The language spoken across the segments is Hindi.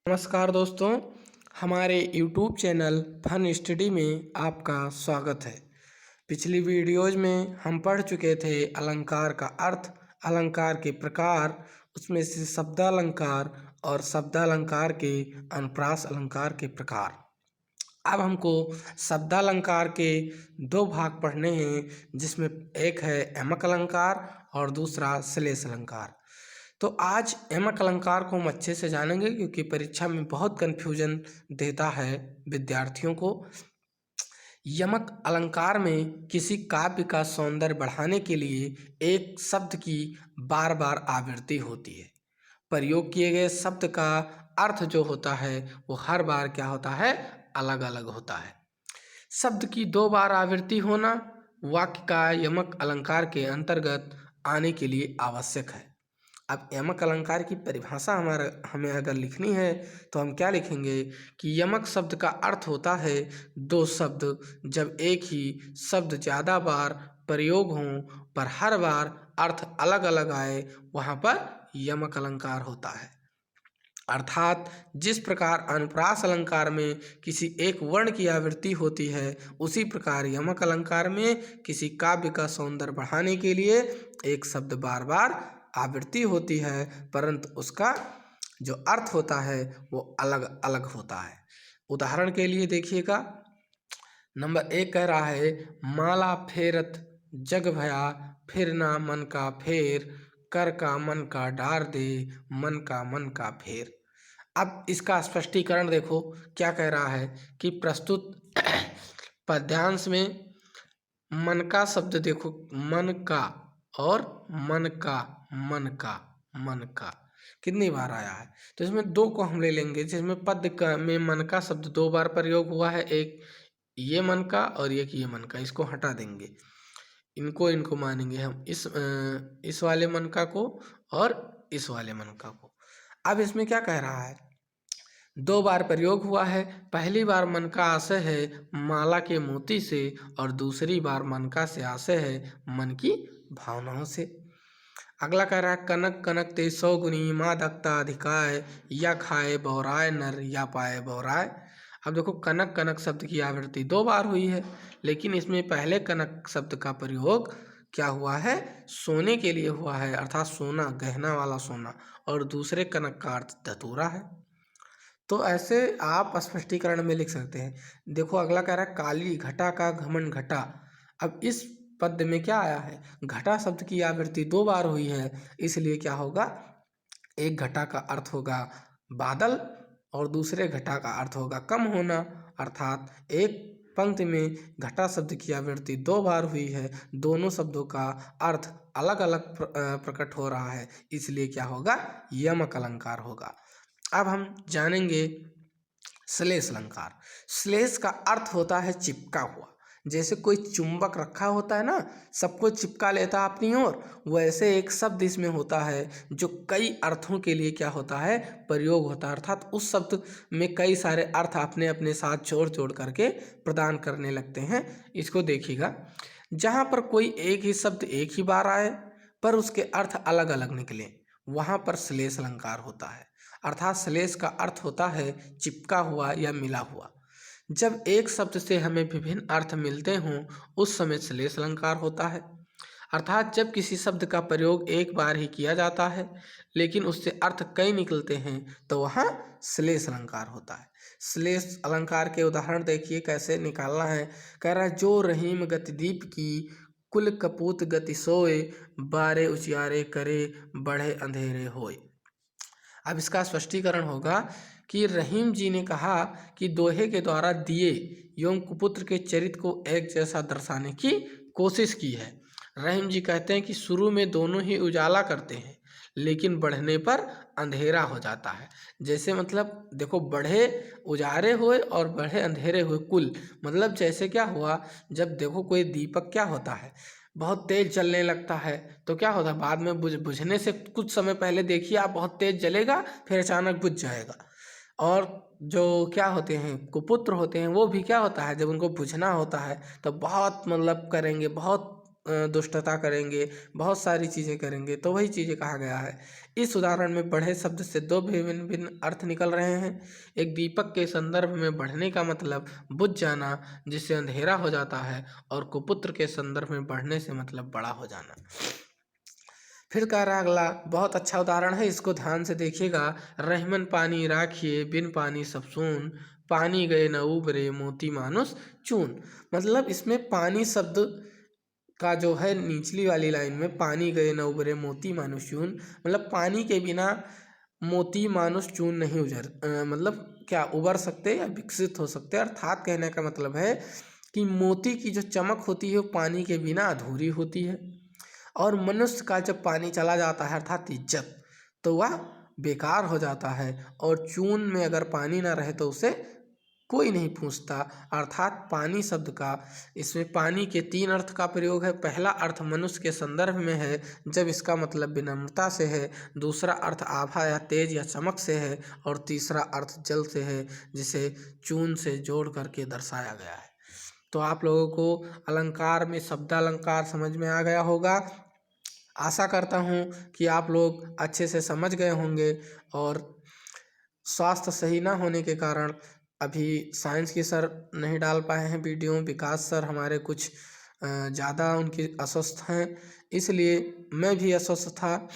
नमस्कार दोस्तों, हमारे YouTube चैनल फन स्टडी में आपका स्वागत है। पिछली वीडियोज़ में हम पढ़ चुके थे अलंकार का अर्थ, अलंकार के प्रकार, उसमें से शब्दालंकार और शब्दालंकार के अनुप्रास अलंकार के प्रकार। अब हमको शब्दालंकार के दो भाग पढ़ने हैं, जिसमें एक है यमक अलंकार और दूसरा श्लेष अलंकार। तो आज यमक अलंकार को हम अच्छे से जानेंगे, क्योंकि परीक्षा में बहुत कन्फ्यूजन देता है विद्यार्थियों को। यमक अलंकार में किसी काव्य का सौंदर्य बढ़ाने के लिए एक शब्द की बार बार आवृत्ति होती है। प्रयोग किए गए शब्द का अर्थ जो होता है वो हर बार क्या होता है, अलग अलग होता है। शब्द की दो बार आवृत्ति होना वाक्य का यमक अलंकार के अंतर्गत आने के लिए आवश्यक है। अब यमक अलंकार की परिभाषा हमें अगर लिखनी है तो हम क्या लिखेंगे कि यमक शब्द का अर्थ होता है दो शब्द जब एक ही शब्द ज़्यादा बार प्रयोग हों पर हर बार अर्थ अलग अलग आए, वहाँ पर यमक अलंकार होता है। अर्थात जिस प्रकार अनुप्रास अलंकार में किसी एक वर्ण की आवृत्ति होती है, उसी प्रकार यमक अलंकार में किसी काव्य का सौंदर्य बढ़ाने के लिए एक शब्द बार बार आवृत्ति होती है, परंतु उसका जो अर्थ होता है वो अलग अलग होता है। उदाहरण के लिए देखिएगा, नंबर 1 कह रहा है, माला फेरत जग भया, फिर ना मन का फेर, कर का मन का डार दे, मन का मन का फेर। अब इसका स्पष्टीकरण देखो क्या कह रहा है कि प्रस्तुत पद्यांश में मन का शब्द देखो, मन का और मन का, मन का, मन का कितनी बार आया है। तो इसमें दो को हम ले लेंगे, जिसमें पद का में मन का शब्द दो बार प्रयोग हुआ है, एक ये मन का और एक ये मन का, इसको हटा देंगे, इनको मानेंगे हम इस वाले मन का को और इस वाले मन का को। अब इसमें क्या कह रहा है, दो बार प्रयोग हुआ है। पहली बार मन का आशय है माला के मोती से और दूसरी बार मन का से आशय है मन की भावनाओं से। अगला कह रहा है, कनक कनक ते 100 गुनी, मादकता अधिकाय, या खाए बौराय नर या पाए बौराय। अब देखो, कनक कनक शब्द की आवृत्ति दो बार हुई है, लेकिन इसमें पहले कनक शब्द का प्रयोग क्या हुआ है, सोने के लिए हुआ है, अर्थात सोना, गहना वाला सोना, और दूसरे कनक का अर्थ धतूरा है। तो ऐसे आप स्पष्टीकरण में लिख सकते हैं। देखो अगला कह रहा है, काली घटा का घमंड घटा। अब इस पद में क्या आया है, घटा शब्द की आवृत्ति दो बार हुई है, इसलिए क्या होगा, एक घटा का अर्थ होगा बादल और दूसरे घटा का अर्थ होगा कम होना। अर्थात एक पंक्ति में घटा शब्द की आवृत्ति दो बार हुई है, दोनों शब्दों का अर्थ अलग अलग प्रकट हो रहा है, इसलिए क्या होगा, यमक अलंकार होगा। अब हम जानेंगे श्लेष अलंकार। श्लेष का अर्थ होता है चिपका हुआ। जैसे कोई चुंबक रखा होता है ना, सबको चिपका लेता है अपनी ओर, वैसे एक शब्द इसमें होता है जो कई अर्थों के लिए क्या होता है, प्रयोग होता है। अर्थात उस शब्द में कई सारे अर्थ अपने अपने साथ जोड़ जोड़ करके प्रदान करने लगते हैं। इसको देखिएगा, जहाँ पर कोई एक ही शब्द एक ही बार आए पर उसके अर्थ अलग अलग निकले, वहाँ पर श्लेष अलंकार होता है। अर्थात श्लेष का अर्थ होता है चिपका हुआ या मिला हुआ। जब एक शब्द से हमें विभिन्न अर्थ मिलते हों, उस समय श्लेष अलंकार होता है। अर्थात जब किसी शब्द का प्रयोग एक बार ही किया जाता है लेकिन उससे अर्थ कई निकलते हैं, तो वहाँ श्लेष अलंकार होता है। श्लेष अलंकार के उदाहरण देखिए कैसे निकालना है। कह रहा है, जो रहीम गतिदीप की, कुल कपूत गति सोए, बारे उजियारे करे, बढ़े अंधेरे होए। अब इसका स्पष्टीकरण होगा कि रहीम जी ने कहा कि दोहे के द्वारा दिए एवं कुपुत्र के चरित्र को एक जैसा दर्शाने की कोशिश की है। रहीम जी कहते हैं कि शुरू में दोनों ही उजाला करते हैं, लेकिन बढ़ने पर अंधेरा हो जाता है। जैसे मतलब देखो, बढ़े उजारे हुए और बढ़े अंधेरे हुए, कुल मतलब जैसे क्या हुआ, जब देखो कोई दीपक क्या होता है, बहुत तेज जलने लगता है, तो क्या होता है, बाद में बुझने से कुछ समय पहले देखिए आप, बहुत तेज जलेगा फिर अचानक बुझ जाएगा। और जो क्या होते हैं, कुपुत्र होते हैं, वो भी क्या होता है, जब उनको बुझना होता है तो बहुत मतलब करेंगे, बहुत दुष्टता करेंगे, बहुत सारी चीज़ें करेंगे, तो वही चीज़ें कहा गया है। इस उदाहरण में बढ़े शब्द से दो भिन्न भिन्न अर्थ निकल रहे हैं। एक दीपक के संदर्भ में बढ़ने का मतलब बुझ जाना, जिससे अंधेरा हो जाता है, और कुपुत्र के संदर्भ में बढ़ने से मतलब बड़ा हो जाना। फिर कह रहा अगला, बहुत अच्छा उदाहरण है, इसको ध्यान से देखिएगा। रहीमन पानी राखिए, बिन पानी सब सून, पानी गए न उबरे, मोती मानुष चून। मतलब इसमें पानी शब्द का जो है निचली वाली लाइन में, पानी गए न उबरे मोती मानुष चून, मतलब पानी के बिना मोती मानुष चून नहीं मतलब क्या उबर सकते या विकसित हो सकते। अर्थात कहने का मतलब है कि मोती की जो चमक होती है वो पानी के बिना अधूरी होती है, और मनुष्य का जब पानी चला जाता है अर्थात इज्जत, तो वह बेकार हो जाता है। और चून में अगर पानी ना रहे तो उसे कोई नहीं पूछता। अर्थात पानी शब्द का, इसमें पानी के तीन अर्थ का प्रयोग है। पहला अर्थ मनुष्य के संदर्भ में है, जब इसका मतलब विनम्रता से है। दूसरा अर्थ आभा या तेज या चमक से है, और तीसरा अर्थ जल से है, जिसे चून से जोड़ करके दर्शाया गया है। तो आप लोगों को अलंकार में शब्दालंकार समझ में आ गया होगा। आशा करता हूँ कि आप लोग अच्छे से समझ गए होंगे। और स्वास्थ्य सही ना होने के कारण अभी साइंस के सर नहीं डाल पाए हैं वीडियो। विकास सर हमारे कुछ ज़्यादा उनकी अस्वस्थ हैं, इसलिए मैं भी अस्वस्थ था,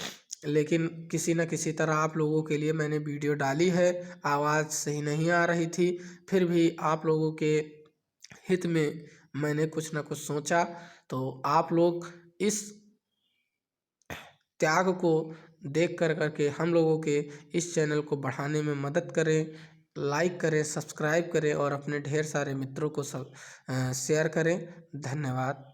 लेकिन किसी न किसी तरह आप लोगों के लिए मैंने वीडियो डाली है। आवाज़ सही नहीं आ रही थी, फिर भी आप लोगों के हित में मैंने कुछ न कुछ सोचा। तो आप लोग इस त्याग को देख कर करके हम लोगों के इस चैनल को बढ़ाने में मदद करें, लाइक करें, सब्सक्राइब करें, और अपने ढेर सारे मित्रों को सब शेयर करें। धन्यवाद।